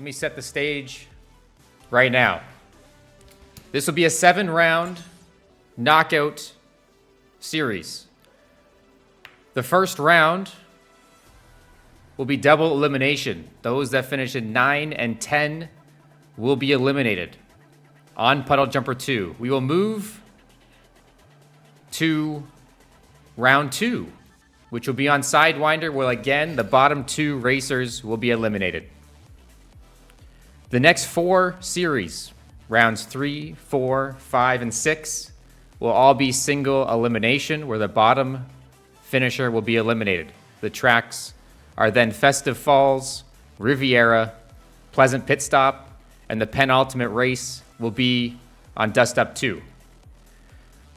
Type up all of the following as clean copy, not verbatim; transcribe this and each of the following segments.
let me set the stage right now. This will be a 7-round knockout series. The first round will be double elimination. Those that finish in 9 and 10 will be eliminated on Puddle Jumper 2. We will move to round 2, which will be on Sidewinder, where again, the bottom 2 racers will be eliminated. The next 4 series, rounds 3, 4, 5, and 6, will all be single elimination, where the bottom finisher will be eliminated. The tracks are then Festive Falls, Riviera, Pleasant Pit Stop, and the penultimate race will be on Dust Up 2.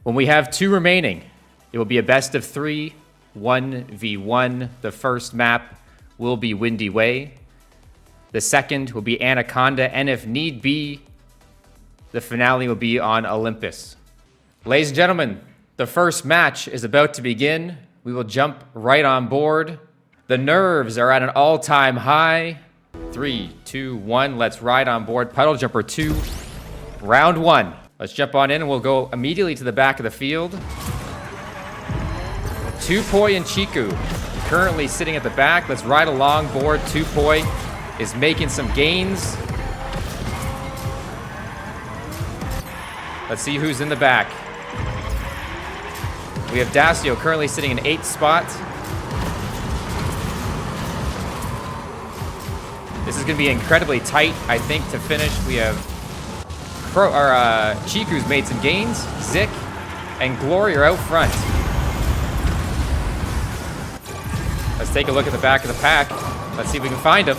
When we have 2 remaining, it will be a best of 3, 1v1. The first map will be Windy Way. The second will be Anaconda, and if need be, the finale will be on Olympus. Ladies and gentlemen, the first match is about to begin. We will jump right on board. The nerves are at an all-time high. 3, 2, 1, let's ride on board Puddle Jumper 2, round 1. Let's jump on in and we'll go immediately to the back of the field. Tupoi and Chiku currently sitting at the back. Let's ride along board. Tupoi is making some gains. Let's see who's in the back. We have Dacio currently sitting in 8th spot. This is going to be incredibly tight, I think, to finish. We have Chiku's made some gains. Zik and Glory are out front. Let's take a look at the back of the pack. Let's see if we can find him.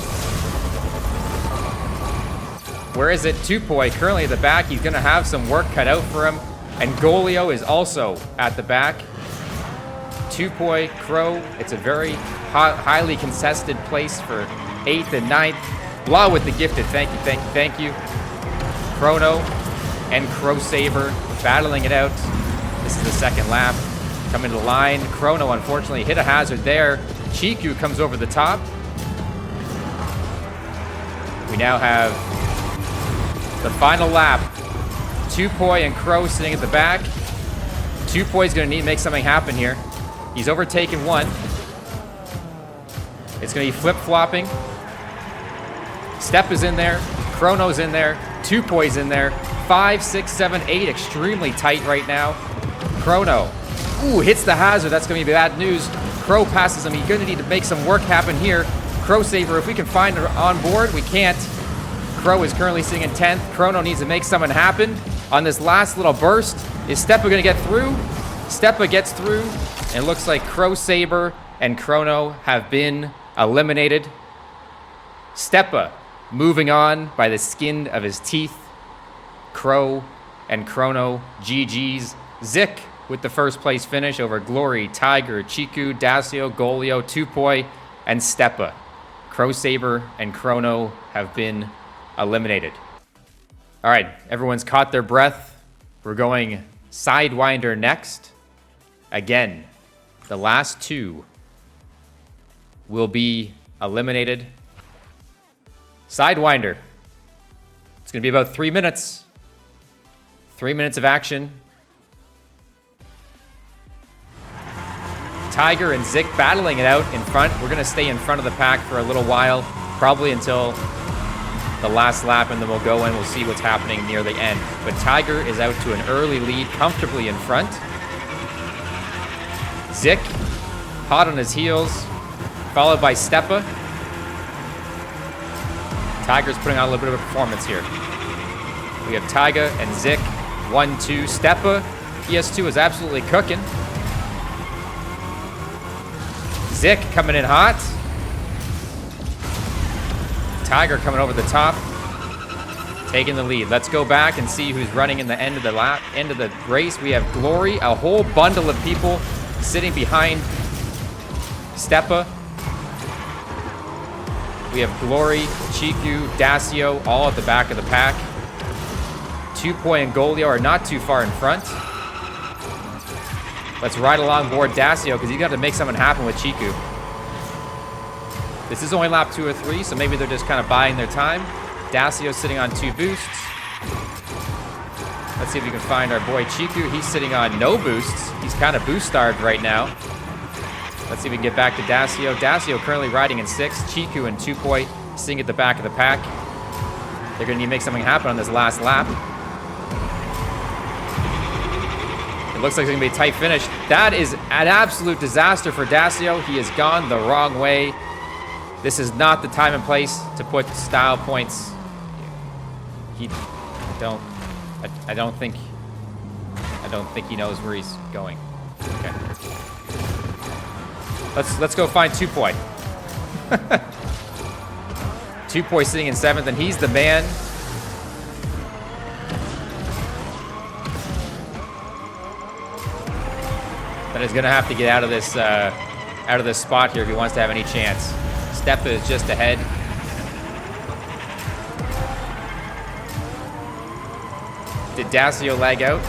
Where is it? Tupoi currently at the back. He's going to have some work cut out for him. And Golio is also at the back. Tupoi, Crow. It's a very highly contested place for 8th and 9th. Blah with the gifted. Thank you, thank you, thank you. Chrono and Crow Saber battling it out. This is the second lap. Coming to the line. Chrono unfortunately hit a hazard there. Chiku comes over the top. We now have the final lap. Tupoi and Crow sitting at the back. Tupoi's going to need to make something happen here. He's overtaken one. It's going to be flip-flopping. Step is in there. Chrono's in there. Tupoi's in there. 5, 6, 7, 8. Extremely tight right now. Chrono. Ooh, hits the hazard. That's going to be bad news. Crow passes him. He's going to need to make some work happen here. Crow Saber, if we can find her on board, we can't. Crow is currently sitting in 10th. Chrono needs to make something happen on this last little burst. Is Steppa going to get through? Steppa gets through. And it looks like Crow Saber and Chrono have been eliminated. Steppa moving on by the skin of his teeth. Crow and Chrono, GG's. Zik with the first place finish over Glory, Tiger, Chiku, Dacio, Golio, Tupoi, and Steppa. Crow Saber and Chrono have been eliminated. All right, everyone's caught their breath. We're going Sidewinder next. Again, the last 2 will be eliminated. Sidewinder. It's going to be about 3 minutes. 3 minutes of action. Tiger and Zik battling it out in front. We're going to stay in front of the pack for a little while, probably until the last lap, and then we'll go and we'll see what's happening near the end. But Tiger is out to an early lead, comfortably in front. Zik, hot on his heels, followed by Steppa. Tiger's putting on a little bit of a performance here. We have Tyga and Zik, 1, 2. Steppa, PS2 is absolutely cooking. Zik coming in hot. Tiger coming over the top, taking the lead. Let's go back and see who's running in the end of the race. We have Glory, a whole bundle of people sitting behind Steppa. We have Glory, Chiku, Dacio, all at the back of the pack. Tupoi and Golio are not too far in front. Let's ride along board Dacio because he's got to make something happen with Chiku. This is only lap 2 or 3, so maybe they're just kind of buying their time. Dacio's sitting on 2 boosts. Let's see if we can find our boy Chiku. He's sitting on no boosts. He's kind of boost-starved right now. Let's see if we can get back to Dacio. Dacio currently riding in 6. Chiku and Tupoi sitting at the back of the pack. They're going to need to make something happen on this last lap. It looks like it's going to be a tight finish. That is an absolute disaster for Dacio. He has gone the wrong way. This is not the time and place to put style points. I don't think he knows where he's going. Okay. Let's go find Tupoi. Tupoi sitting in 7th, and he's the man. That is gonna have to get out of this spot here if he wants to have any chance. Stepa is just ahead. Did Dacio lag out?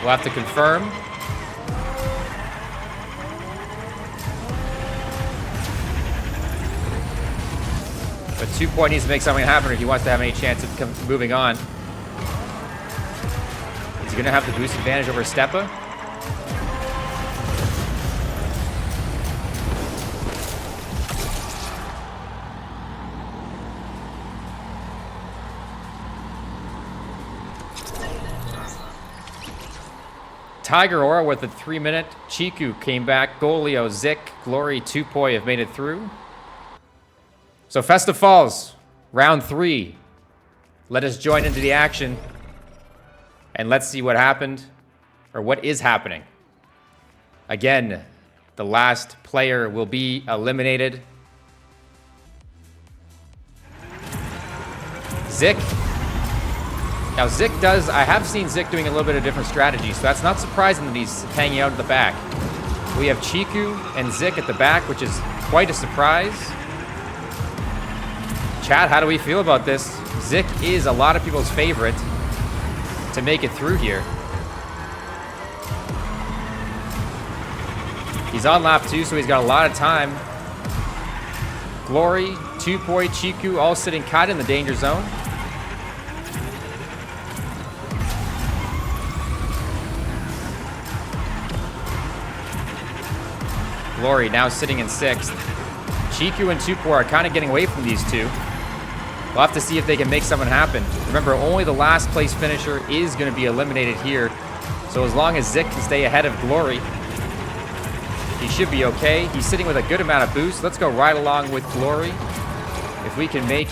We'll have to confirm. But 2 needs to make something happen if he wants to have any chance of moving on. Is he going to have the boost advantage over Stepa? Tiger Aura with a 3-minute. Chiku came back. Golio, Zik, Glory, Tupoi have made it through. So Festive Falls, round 3. Let us join into the action. And let's see what happened, or what is happening. Again, the last player will be eliminated. Zik. Now Zik does, I have seen Zik doing a little bit of different strategies, so that's not surprising that he's hanging out at the back. We have Chiku and Zik at the back, which is quite a surprise. Chat, how do we feel about this? Zik is a lot of people's favorite to make it through here. He's on lap 2, so he's got a lot of time. Glory, Tupoi, Chiku, all sitting kind of in the danger zone. Glory now sitting in 6th. Chiku and Tupoi are kind of getting away from these two. We'll have to see if they can make something happen. Remember, only the last place finisher is going to be eliminated here. So as long as Zik can stay ahead of Glory, he should be okay. He's sitting with a good amount of boost. Let's go right along with Glory. If we can make...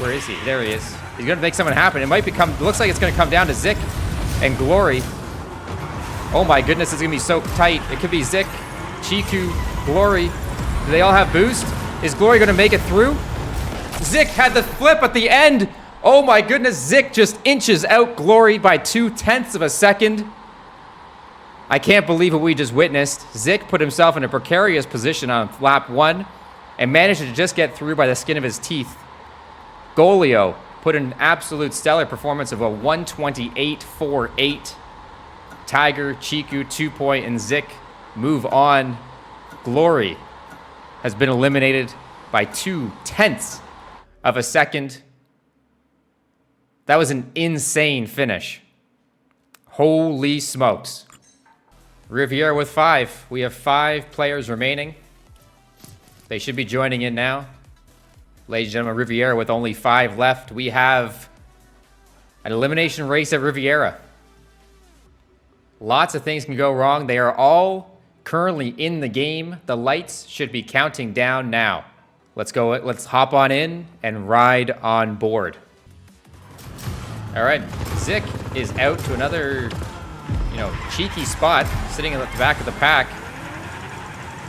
Where is he? There he is. He's going to make something happen. It might become... Looks like it's going to come down to Zik and Glory. Oh my goodness, it's going to be so tight. It could be Zik, Chiku, Glory. Do they all have boost? Is Glory going to make it through? Zik had the flip at the end. Oh my goodness, Zik just inches out Glory by 0.2 of a second. I can't believe what we just witnessed. Zik put himself in a precarious position on lap 1 and managed to just get through by the skin of his teeth. Golio put an absolute stellar performance of a 128.48. Tiger, Chiku, Tupoi, and Zik move on. Glory has been eliminated by 0.2 of a second. That was an insane finish. Holy smokes. Riviera with 5. We have 5 players remaining. They should be joining in now. Ladies and gentlemen, Riviera with only 5 left. We have an elimination race at Riviera. Lots of things can go wrong. They are all currently in the game. The lights should be counting down now. Let's go. Let's hop on in and ride on board. All right, Zik is out to another, cheeky spot, sitting at the back of the pack.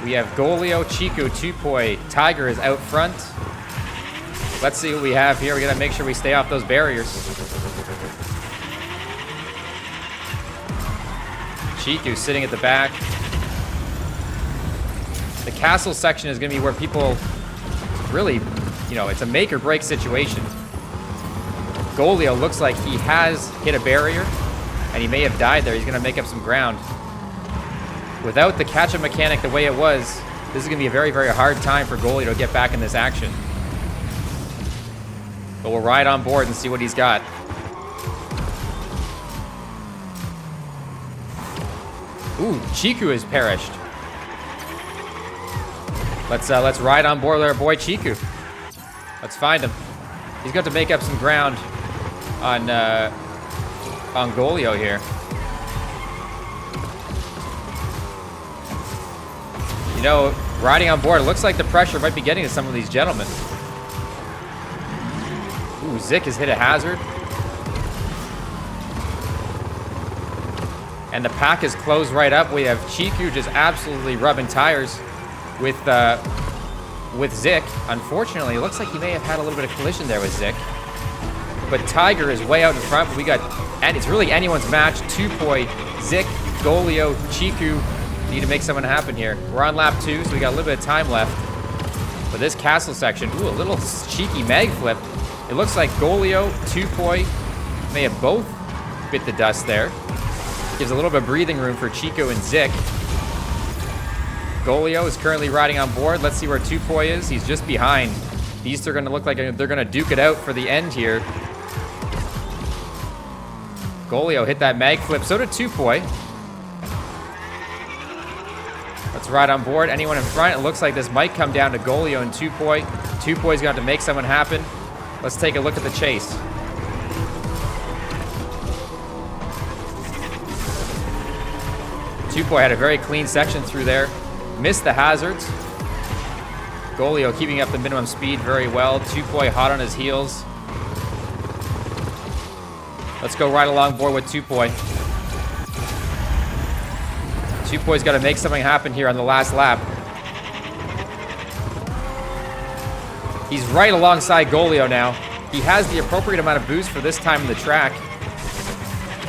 We have Golio, Chiku, Tupoi. Tiger is out front. Let's see what we have here. We gotta make sure we stay off those barriers. Chiku sitting at the back. The castle section is going to be where people really, you know, it's a make or break situation. Golio looks like he has hit a barrier, and he may have died there. He's going to make up some ground. Without the catch-up mechanic the way it was, this is going to be a very, very hard time for Golio to get back in this action. But we'll ride on board and see what he's got. Ooh, Chiku has perished. Let's ride on board with our boy Chiku. Let's find him. He's got to make up some ground on Golio here. You know, riding on board, it looks like the pressure might be getting to some of these gentlemen. Ooh, Zik has hit a hazard. And the pack is closed right up. We have Chiku just absolutely rubbing tires with Zik. Unfortunately, it looks like he may have had a little bit of collision there with Zik. But Tiger is way out in front. But we got, and it's really anyone's match. Tupoi, Zik, Golio, Chiku need to make something happen here. We're on lap 2, so we got a little bit of time left. But this castle section, ooh, a little cheeky mag flip. It looks like Golio, Tupoi may have both bit the dust there. Gives a little bit of breathing room for Chico and Zik. Golio is currently riding on board. Let's see where Tupoi is. He's just behind. These two are going to look like they're going to duke it out for the end here. Golio hit that mag flip. So did Tupoi. Let's ride on board. Anyone in front? It looks like this might come down to Golio and Tupoi. Tupoi's got to make something happen. Let's take a look at the chase. Tupoi had a very clean section through there. Missed the hazards. Golio keeping up the minimum speed very well. Tupoi hot on his heels. Let's go right along board with Tupoi. Tupoi's got to make something happen here on the last lap. He's right alongside Golio now. He has the appropriate amount of boost for this time in the track.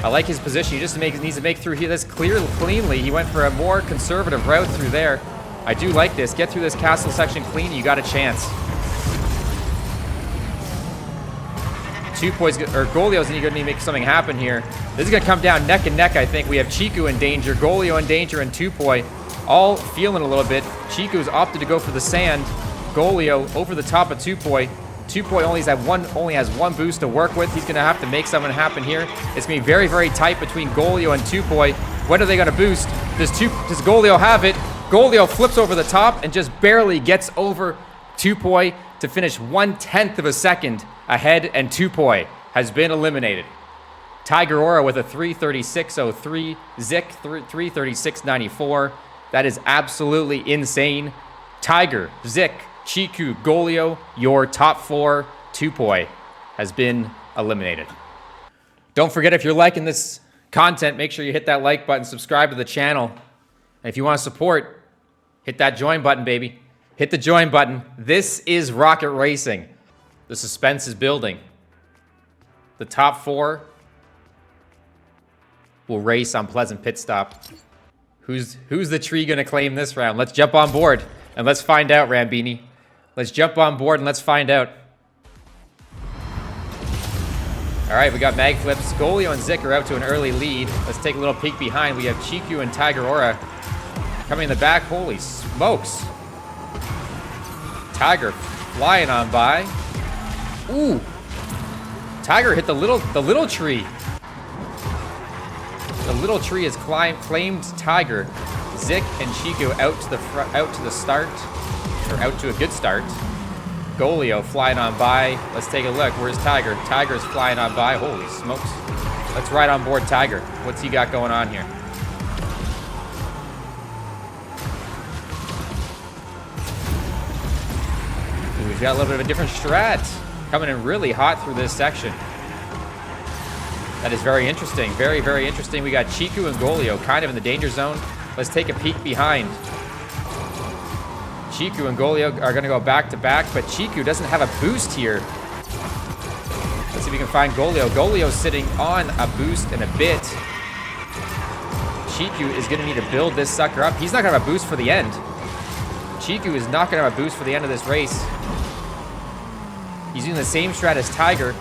I like his position. He just needs to make through here this cleanly. He went for a more conservative route through there. I do like this. Get through this castle section clean. You got a chance. Golio's going to need to make something happen here. This is going to come down neck and neck, I think. We have Chiku in danger, Golio in danger, and Tupoi all feeling a little bit. Chiku's opted to go for the sand. Golio over the top of Tupoi. Tupoi only has one boost to work with. He's going to have to make something happen here. It's going to be very, very tight between Golio and Tupoi. When are they going to boost? Does Golio have it? Golio flips over the top and just barely gets over Tupoi to finish 1/10 of a second ahead, and Tupoi has been eliminated. Tiger Aura with a 3:36.03, Zik 3:36.94. That is absolutely insane. Tiger, Zik, Chiku, Golio, your top 4. Tupoi has been eliminated. Don't forget, if you're liking this content, make sure you hit that like button, subscribe to the channel. And if you want to support, hit that join button, baby. Hit the join button. This is Rocket Racing. The suspense is building. The top 4 will race on Pleasant Pit Stop. Who's the tree going to claim this round? Let's jump on board and let's find out, Rambini. Let's jump on board and let's find out. All right, we got mag flips. Golio and Zik are out to an early lead. Let's take a little peek behind. We have Chiku and Tiger Aura coming in the back. Holy smokes. Tiger flying on by. Ooh. Tiger hit the little tree. The little tree has claimed Tiger. Zik and Chiku out to the start, or out to a good start. Golio flying on by. Let's take a look. Where's Tiger? Tiger's flying on by. Holy smokes. Let's ride on board Tiger. What's he got going on here? Ooh, he's got a little bit of a different strat. Coming in really hot through this section. That is very interesting. Very, very interesting. We got Chiku and Golio kind of in the danger zone. Let's take a peek behind. Chiku and Golio are going to go back to back, but Chiku doesn't have a boost here. Let's see if we can find Golio. Golio's sitting on a boost and a bit. Chiku is going to need to build this sucker up. He's not going to have a boost for the end. Chiku is not going to have a boost for the end of this race. He's using the same strat as Tiger.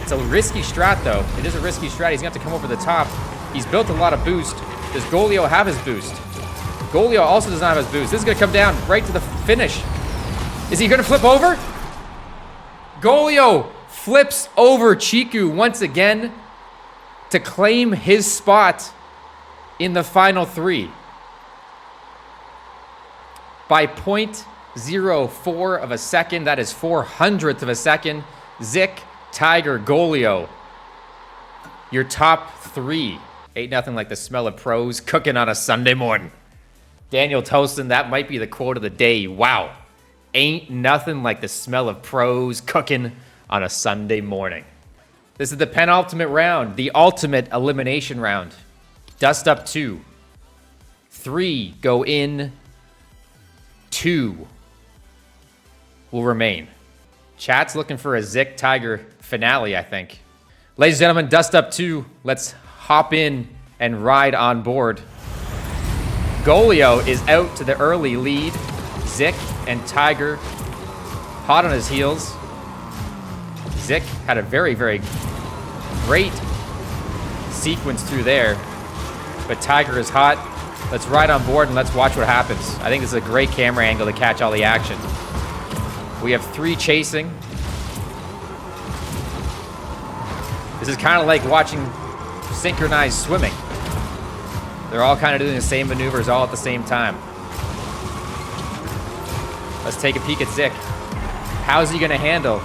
It's a risky strat, though. It is a risky strat. He's going to have to come over the top. He's built a lot of boost. Does Golio have his boost? Golio also does not have his boost. This is going to come down right to the finish. Is he going to flip over? Golio flips over Chiku once again to claim his spot in the final 3. By 0.04 of a second, that is 400th of a second. Zik, Tiger, Golio, your top 3. Ain't nothing like the smell of pros cooking on a Sunday morning. Daniel Tosin, that might be the quote of the day. Wow. Ain't nothing like the smell of pros cooking on a Sunday morning. This is the penultimate round, the ultimate elimination round. Dust up 2. 3 go in. 2 will remain. Chat's looking for a Zik Tiger finale, I think. Ladies and gentlemen, dust up 2. Let's hop in and ride on board. Golio is out to the early lead. Zik and Tiger hot on his heels. Zik had a very, very great sequence through there, but Tiger is hot. Let's ride on board and let's watch what happens. I think this is a great camera angle to catch all the action. We have 3 chasing. This is kind of like watching synchronized swimming. They're all kind of doing the same maneuvers all at the same time. Let's take a peek at Zik. How's he gonna handle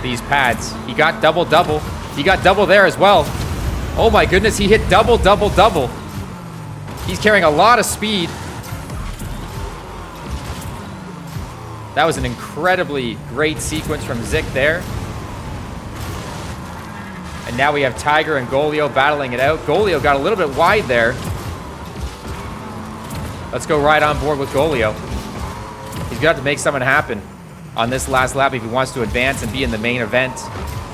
these pads? He got double. He got double there as well. Oh my goodness, he hit double. He's carrying a lot of speed. That was an incredibly great sequence from Zik there. And now we have Tiger and Golio battling it out. Golio got a little bit wide there. Let's go right on board with Golio. He's gonna have to make something happen on this last lap if he wants to advance and be in the main event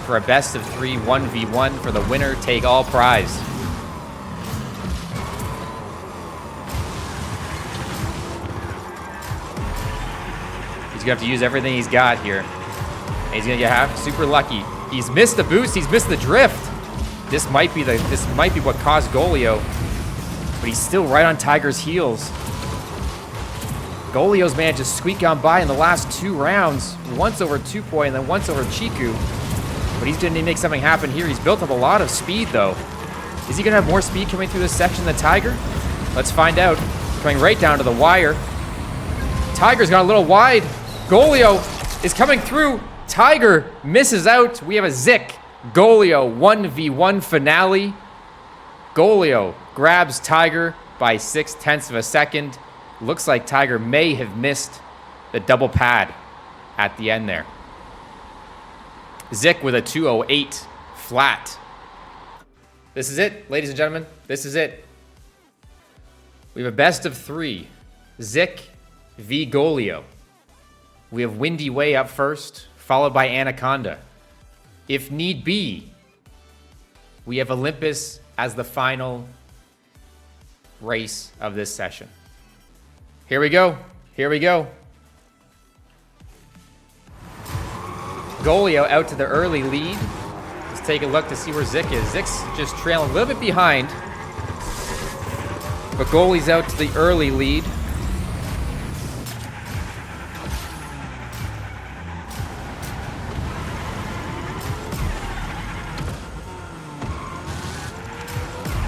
for a best of 3 1v1 for the winner take all prize. He's gonna have to use everything he's got here. And he's gonna get super lucky. He's missed the boost, he's missed the drift. This might be what caused Golio, but he's still right on Tiger's heels. Golio's managed to squeak on by in the last 2 rounds, once over Tupoi and then once over Chiku. But he's gonna make something happen here. He's built up a lot of speed though. Is he gonna have more speed coming through this section than Tiger? Let's find out. Coming right down to the wire. Tiger's got a little wide. Golio is coming through. Tiger misses out. We have a Zik Golio 1v1 finale. Golio grabs Tiger by 0.6 of a second. Looks like Tiger may have missed the double pad at the end there. Zik with a 2:08 flat. This is it, ladies and gentlemen. This is it. We have a best of 3. Zik v Golio. We have Windy Way up first, followed by Anaconda. If need be, we have Olympus as the final race of this session. Here we go. Here we go. Golio out to the early lead. Let's take a look to see where Zik is. Zik's just trailing a little bit behind, but Golio's out to the early lead.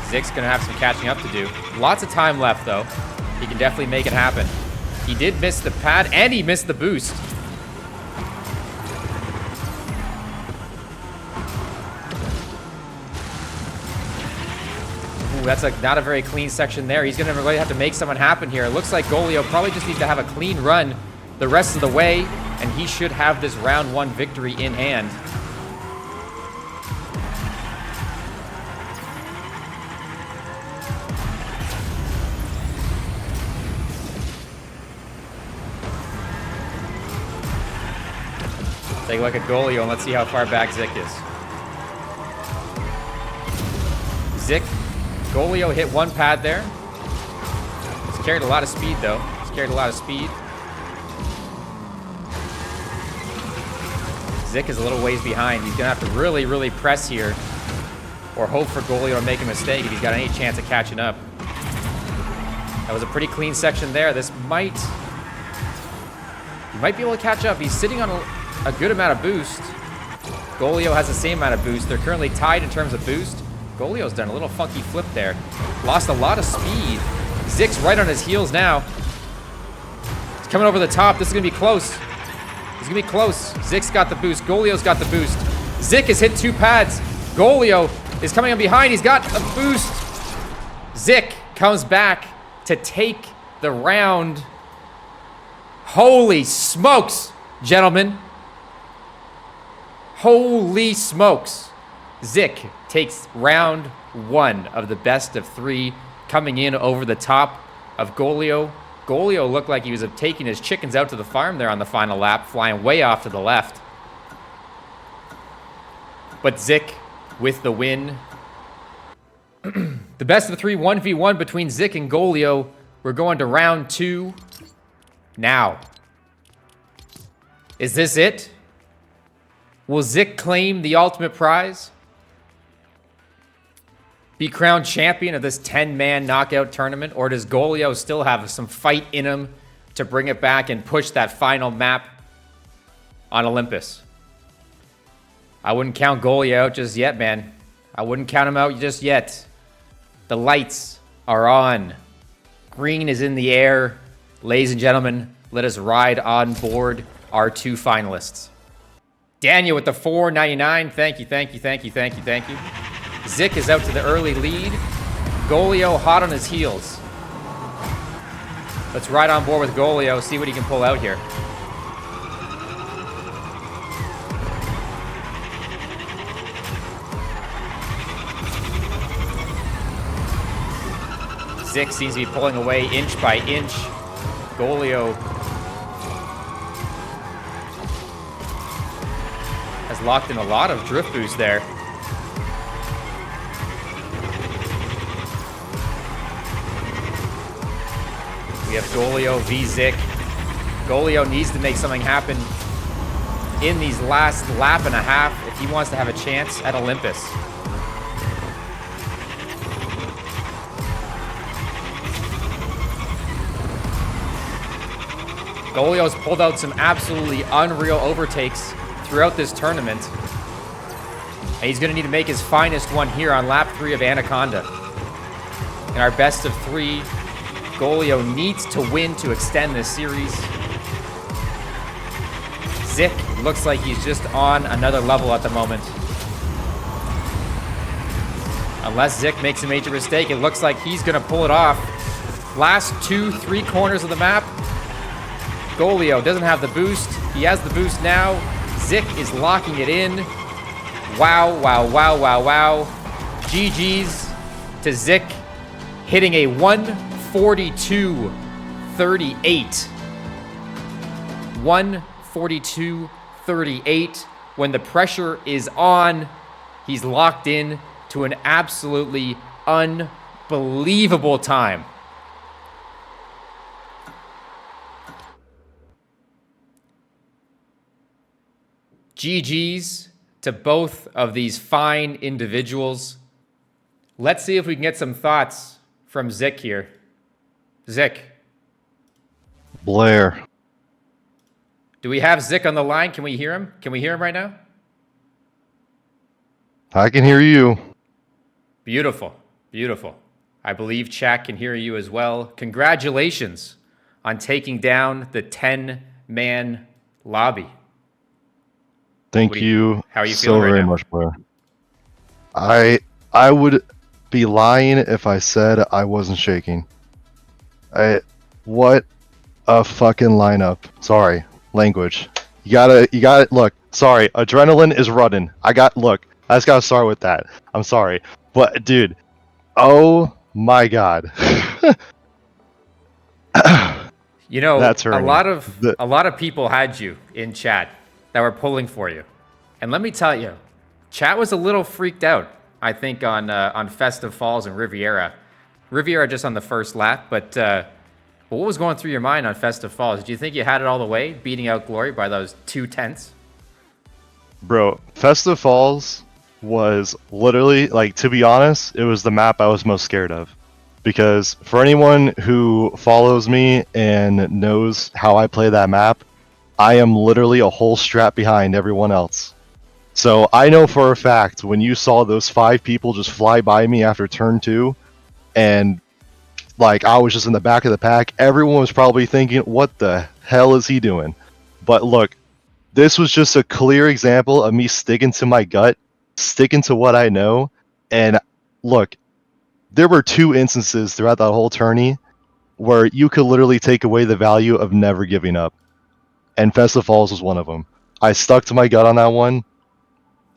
Zik's gonna have some catching up to do. Lots of time left though. He can definitely make it happen. He did miss the pad and he missed the boost. Ooh, that's not a very clean section there. He's gonna really have to make someone happen here. It looks like Golio probably just needs to have a clean run the rest of the way, and he should have this round 1 victory in hand. Take a look at Golio and let's see how far back Zik is. Zik Golio hit one pad there. He's carried a lot of speed, though. He's carried a lot of speed. Zik is a little ways behind. He's going to have to really, really press here or hope for Golio to make a mistake if he's got any chance of catching up. That was a pretty clean section there. This might... He might be able to catch up. He's sitting on a good amount of boost. Golio has the same amount of boost. They're currently tied in terms of boost. Golio's done a little funky flip there. Lost a lot of speed. Zik's right on his heels now. He's coming over the top. This is going to be close. It's going to be close. Zik's got the boost. Golio's got the boost. Zik has hit 2 pads. Golio is coming up behind. He's got a boost. Zik comes back to take the round. Holy smokes, gentlemen. Holy smokes. Zik takes round 1 of the best of 3, coming in over the top of Golio. Golio looked like he was taking his chickens out to the farm there on the final lap, flying way off to the left. But Zik with the win. The best of 3 1v1 between Zik and Golio. We're going to round 2 now. Is this it? Will Zik claim the ultimate prize? Be crowned champion of this 10-man knockout tournament? Or does Golio still have some fight in him to bring it back and push that final map on Olympus? I wouldn't count Golio out just yet, man. I wouldn't count him out just yet. The lights are on. Green is in the air. Ladies and gentlemen, let us ride on board our 2 finalists. Daniel with the $4.99. Thank you, thank you, thank you, thank you, thank you. Zik is out to the early lead. Golio hot on his heels. Let's ride on board with Golio, see what he can pull out here. Zik seems to be pulling away inch by inch. Golio has locked in a lot of drift boost there. We have Golio v Zik. Golio needs to make something happen in these last lap and a half if he wants to have a chance at Olympus. Golio's pulled out some absolutely unreal overtakes throughout this tournament. And he's going to need to make his finest one here on lap 3 of Anaconda. In our best of 3, Golio needs to win to extend this series. Zik looks like he's just on another level at the moment. Unless Zik makes a major mistake, it looks like he's going to pull it off. Last 2-3 corners of the map. Golio doesn't have the boost. He has the boost now. Zik is locking it in. Wow, wow, wow, wow, wow. GG's to Zik, hitting a 142.38. 142.38. When the pressure is on, he's locked in to an absolutely unbelievable time. GG's to both of these fine individuals. Let's see if we can get some thoughts from Zik here. Zik. Blair. Do we have Zik on the line? Can we hear him? Can we hear him right now? I can hear you. Beautiful. Beautiful. I believe chat can hear you as well. Congratulations on taking down the 10-man lobby. Thank you. How are you so feeling right very now? much, Blair. I would be lying if I said I wasn't shaking. What a fucking lineup. Sorry, language. You gotta look. Sorry, adrenaline is running. I just gotta start with that. I'm sorry, but dude, oh my god. You know, That's a lot of people had you in chat that were pulling for you. And let me tell you, chat was a little freaked out I think, on Festive Falls and Riviera. Riviera just on the first lap, but what was going through your mind on Festive Falls? Do you think you had it all the way, beating out Glory by those 2/10? Bro, Festive Falls was literally, like, to be honest, it was the map I was most scared of. Because for anyone who follows me and knows how I play that map, I am literally a whole strap behind everyone else. So I know for a fact when you saw those 5 people just fly by me after turn 2, and like I was just in the back of the pack, everyone was probably thinking, what the hell is he doing? But look, this was just a clear example of me sticking to my gut, sticking to what I know, and look, there were 2 instances throughout that whole tourney where you could literally take away the value of never giving up. And Festive Falls was one of them. I stuck to my gut on that one,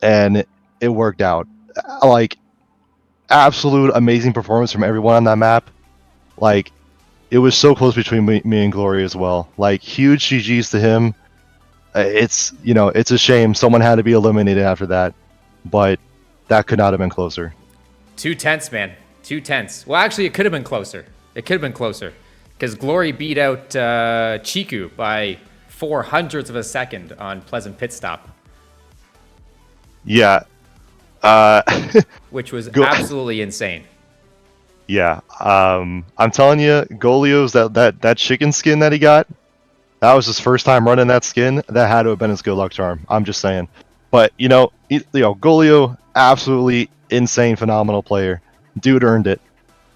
and it worked out. Like, absolute amazing performance from everyone on that map. Like, it was so close between me and Glory as well. Like, huge GGs to him. It's, you know, it's a shame someone had to be eliminated after that, but that could not have been closer. 2/10, man. 2/10. Well, actually, it could have been closer. It could have been closer because Glory beat out Chiku by 0.04 of a second on Pleasant Pit Stop. Yeah. Which was absolutely insane. Yeah. I'm telling you, Golio's that chicken skin that he got, that was his first time running that skin. That had to have been his good luck charm. I'm just saying. But, Golio, absolutely insane, phenomenal player. Dude earned it.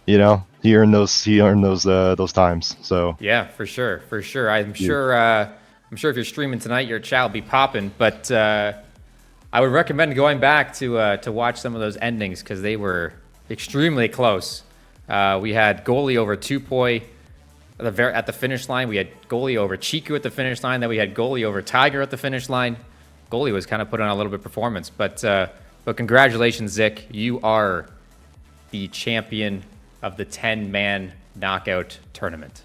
He earned those times. So yeah, for sure. I'm sure if you're streaming tonight, your chat will be popping. But I would recommend going back to watch some of those endings because they were extremely close. We had goalie over Tupoi at the finish line. We had goalie over Chiku at the finish line. Then we had goalie over Tiger at the finish line. Goalie was kind of putting on a little bit of performance. But congratulations, Zick. You are the champion of the 10-man knockout tournament.